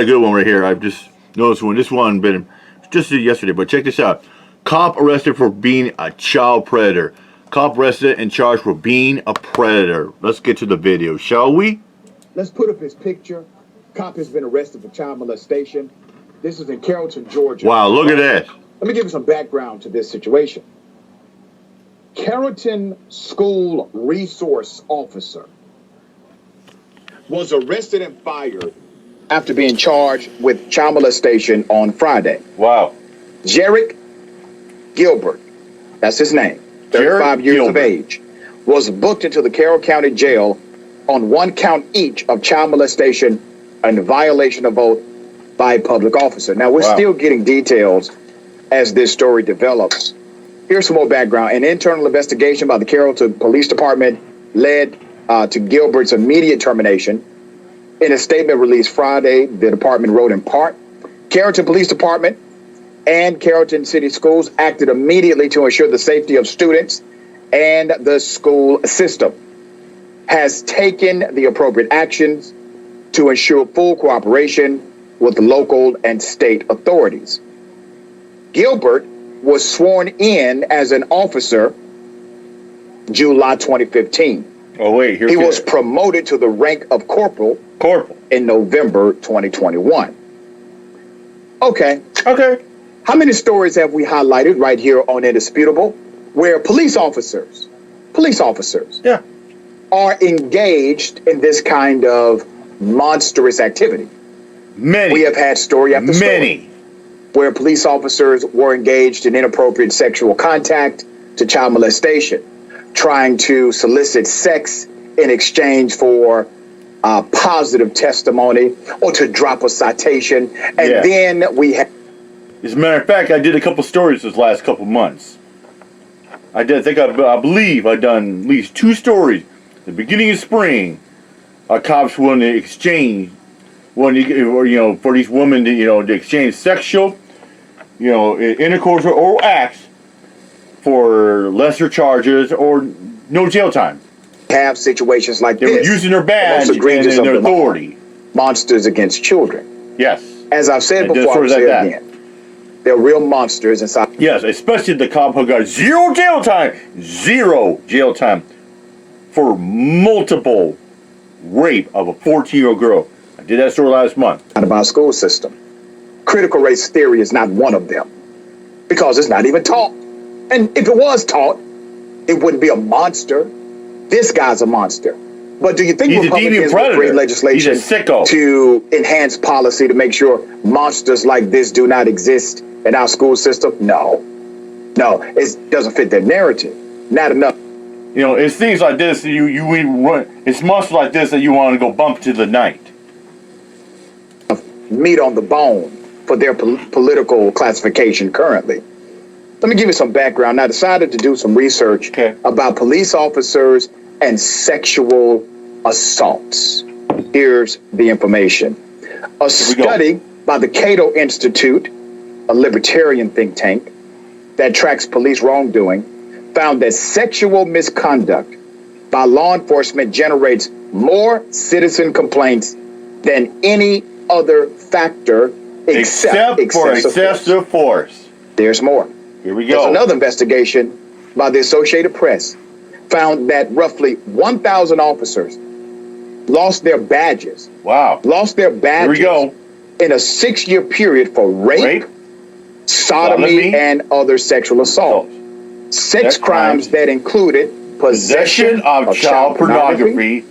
a good one right here. I've just noticed one. This one been just yesterday, but check this out. Cop arrested for being a child predator. Cop arrested and charged for being a predator. Let's get to the video, shall we? Let's put up his picture. Cop has been arrested for child molestation. This is in Carrollton, Georgia. Wow, look at that. Let me give you some background to this situation. Carrollton School Resource Officer was arrested and fired after being charged with child molestation on Friday. Wow. Jarek Gilbert, that's his name, 35 years of age, was booked into the Carroll County Jail on one count each of child molestation and violation of oath by a public officer. Now, we're still getting details as this story develops. Here's some more background. An internal investigation by the Carrollton Police Department led to Gilbert's immediate termination. In a statement released Friday, the department wrote in part, Carrollton Police Department and Carrollton City Schools acted immediately to ensure the safety of students and the school system, has taken the appropriate actions to ensure full cooperation with local and state authorities. Gilbert was sworn in as an officer July 2015. Oh, wait. He was promoted to the rank of corporal in November 2021. Okay. How many stories have we highlighted right here on Indisputable where police officers are engaged in this kind of monstrous activity? Many. We have had story after story where police officers were engaged in inappropriate sexual contact to child molestation, trying to solicit sex in exchange for positive testimony or to drop a citation. And then we have... As a matter of fact, I did a couple stories this last couple months. I believe I've done at least 2 stories. At the beginning of spring, cops want to exchange, for these women to exchange sexual, intercourse or acts for lesser charges or no jail time. Have situations like this. They were using their badge and their authority. Monsters against children. Yes. As I've said before, I'll say it again. They're real monsters inside. Yes, especially the cop who got 0 jail time for multiple rape of a 14-year-old girl. I did that story last month. About school system. Critical race theory is not one of them because it's not even taught. And if it was taught, it wouldn't be a monster. This guy's a monster. But do you think Republicans will bring legislation to enhance policy to make sure monsters like this do not exist in our school system? No, it doesn't fit their narrative. Not enough. It's things like this that you run. It's monsters like this that you want to go bump to the night. Meat on the bone for their political classification currently. Let me give you some background. I decided to do some research about police officers and sexual assaults. Here's the information. A study by the Cato Institute, a libertarian think tank that tracks police wrongdoing, found that sexual misconduct by law enforcement generates more citizen complaints than any other factor except for excessive force. There's more. Here we go. There's another investigation by the Associated Press found that roughly 1,000 officers lost their badges. Wow. Lost their badges. Here we go. In a 6-year period for rape, sodomy, and other sexual assault. Sex crimes that incled possession of child pornography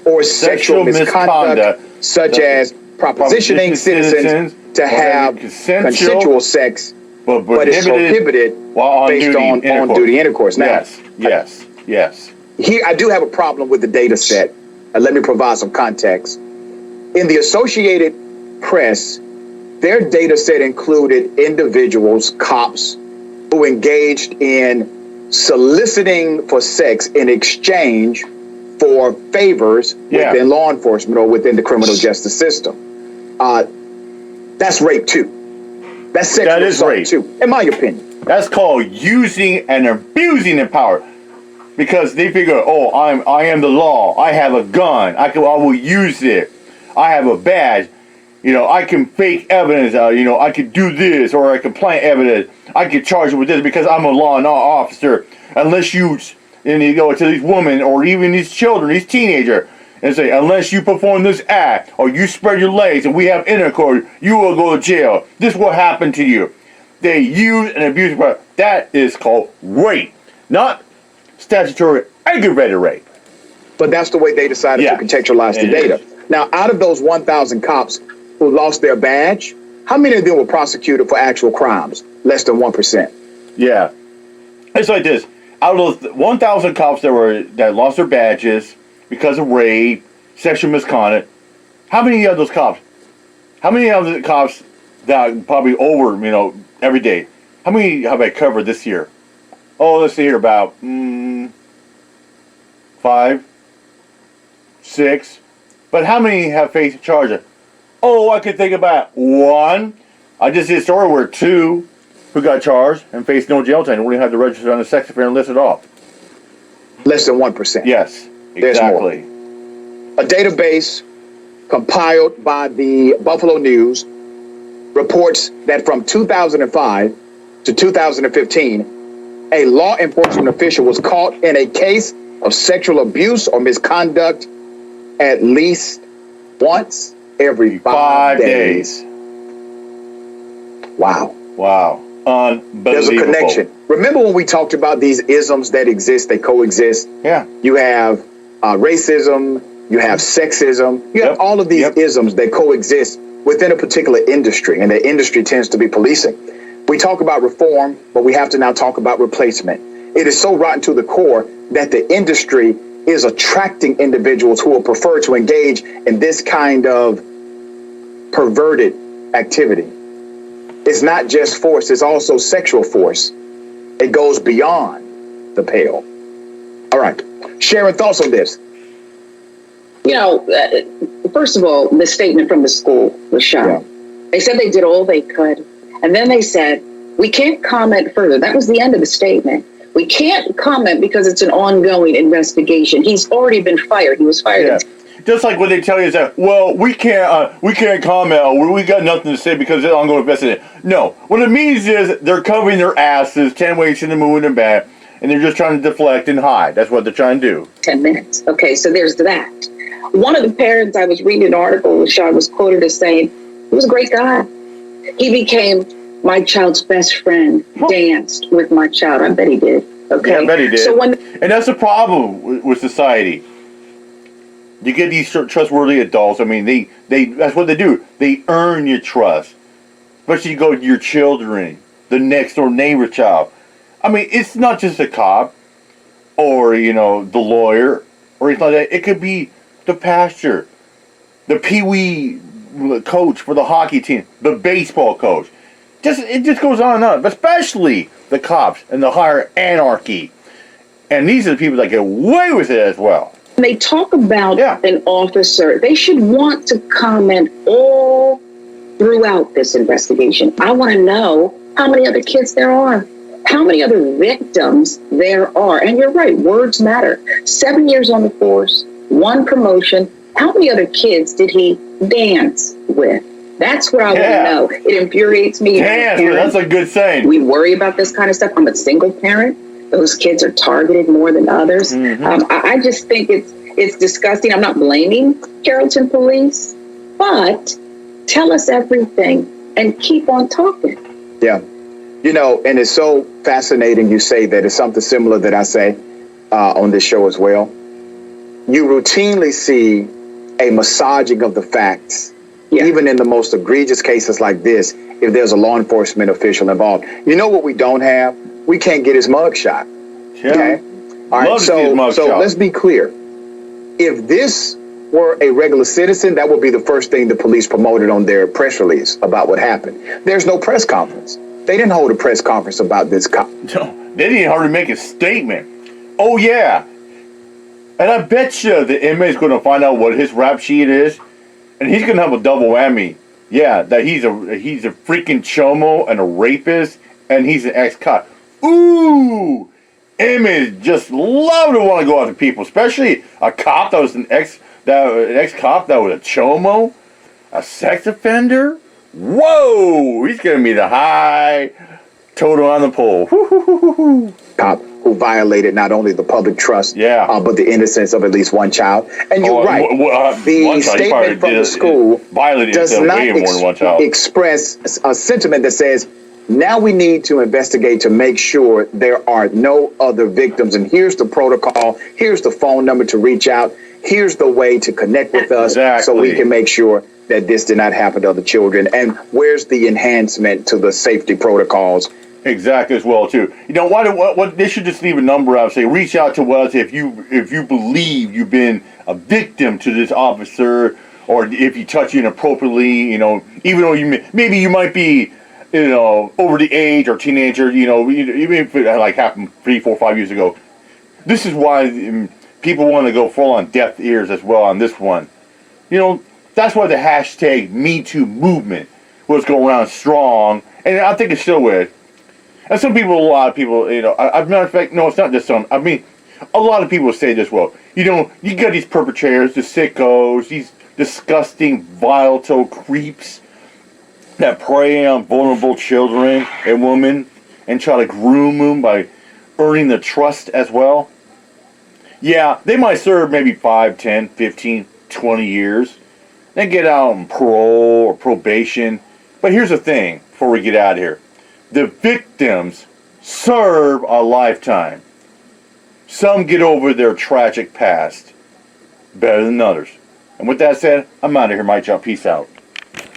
or sexual misconduct, such as propositioning citizens to have consensual sex, but it's prohibited based on on-duty intercourse. Now, yes. Here, I do have a problem with the data set. Let me provide some context. In the Associated Press, their data set included individuals, cops, who engaged in soliciting for sex in exchange for favors within law enforcement or within the criminal justice system. That's rape too. That's sexual assault too, in my opinion. That's called using and abusing the power. Because they figure, I am the law. I have a gun. I will use it. I have a badge. You know, I can fake evidence. You know, I could do this, or I can plant evidence. I could charge you with this because I'm a law and order officer. Unless you, and you go to these women or even these children, these teenagers, and say, unless you perform this act or you spread your legs and we have intercourse, you will go to jail. This will happen to you. They use and abuse. That is called rape, not statutory aggravated rape. But that's the way they decided to contextualize the data. Now, out of those 1,000 cops who lost their badge, how many of them were prosecuted for actual crimes? Less than 1%. Yeah. It's like this. Out of those 1,000 cops that lost their badges because of rape, sexual misconduct, how many of those cops, that probably over, you know, every day, how many have I covered this year? Oh, let's see here, about 5, 6. But how many have faced charges? Oh, I could think about 1. I just did a story where 2 who got charged and faced no jail time. We didn't have to register on the sex offender list at all. Less than 1%. Yes, exactly. There's more. A database compiled by the Buffalo News reports that from 2005 to 2015, a law enforcement official was caught in a case of sexual abuse or misconduct at least once every 5 days. Wow. Wow. Unbelievable. There's a connection. Remember when we talked about these isms that exist, they coexist? Yeah. You have racism, you have sexism, you have all of these isms that coexist within a particular industry, and the industry tends to be policing. We talk about reform, but we have to now talk about replacement. It is so rotten to the core that the industry is attracting individuals who will prefer to engage in this kind of perverted activity. It's not just force, it's also sexual force. It goes beyond the pale. All right. Sharon, thoughts on this? You know, first of all, the statement from the school was shocking. Yeah. They said they did all they could. And then they said, we can't comment further. That was the end of the statement. We can't comment because it's an ongoing investigation. He's already been fired. He was fired. Yeah. Just like when they tell you is that, well, we can't comment, or we got nothing to say because it's ongoing investigation. No, what it means is they're covering their asses 10 ways in the moon and back, and they're just trying to deflect and hide. That's what they're trying to do. 10 minutes. Okay, so there's that. One of the parents, I was reading an article, Sean was quoted as saying, he was a great guy. He became my child's best friend, danced with my child. I bet he did. Okay. Yeah, I bet he did. So and that's the problem with society. You get these trustworthy adults. I mean, they that's what they do. They earn your trust. Especially you go to your children, the next door neighbor child. I mean, it's not just a cop or, you know, the lawyer or anything like that. It could be the pastor, the pee-wee coach for the hockey team, the baseball coach. It just goes on and on. But especially the cops and the higher anarchy. And these are the people that get away with it as well. They talk about an officer. They should want to comment all throughout this investigation. I want to know how many other kids there are, how many other victims there are. And you're right, words matter. 7 years on the force, 1 promotion. How many other kids did he dance with? That's what I want to know. It infuriates me. Dance, that's a good saying. We worry about this kind of stuff. I'm a single parent. Those kids are targeted more than others. Mm-hmm. I just think it's disgusting. I'm not blaming Carrollton police, but tell us everything and keep on talking. Yeah. You know, and it's so fascinating you say that. It's something similar that I say on this show as well. You routinely see a massaging of the facts, even in the most egregious cases like this, if there's a law enforcement official involved. You know what we don't have? We can't get his mugshot. Yeah. Okay? All right, so let's be clear. If this were a regular citizen, that would be the first thing the police promoted on their press release about what happened. There's no press conference. They didn't hold a press conference about this cop. No, they didn't hardly make a statement. Oh, yeah. And I bet you the inmate's going to find out what his rap sheet is, and he's going to have a double whammy. Yeah, that he's a freaking chomo and a rapist, and he's an ex-cop. Ooh! Inmates just love to want to go after people, especially a cop that was an ex-cop that was a chomo. A sex offender? Whoa! He's gonna be the high total on the pole. Cop who violated not only the public trust, but the innocence of at least one child. And you're right. The statement from the school does not express a sentiment that says, now we need to investigate to make sure there are no other victims. And here's the protocol. Here's the phone number to reach out. Here's the way to connect with us so we can make sure that this did not happen to other children. And where's the enhancement to the safety protocols? Exactly, as well too. You know, what they should just leave a number out. Say, reach out to us if you believe you've been a victim to this officer, or if you touch inappropriately. You know, even though maybe you might be, you know, over the age or teenager. You know, even if it like happened 3, 4, 5 years ago. This is why people want to go full on deaf ears as well on this one. You know, that's why the hashtag #MeToo movement was going around strong, and I think it still is. And some people, a lot of people, you know, as a matter of fact, no, it's not just some. I mean, a lot of people say this, well, you know, you got these perpetrators, the sickos, these disgusting, volatile creeps that prey on vulnerable children and women and try to groom them by earning the trust as well. Yeah, they might serve maybe 5, 10, 15, 20 years. Then get out on parole or probation. But here's the thing, before we get out of here. The victims serve a lifetime. Some get over their tragic past better than others. And with that said, I'm out of here, Mike. Peace out.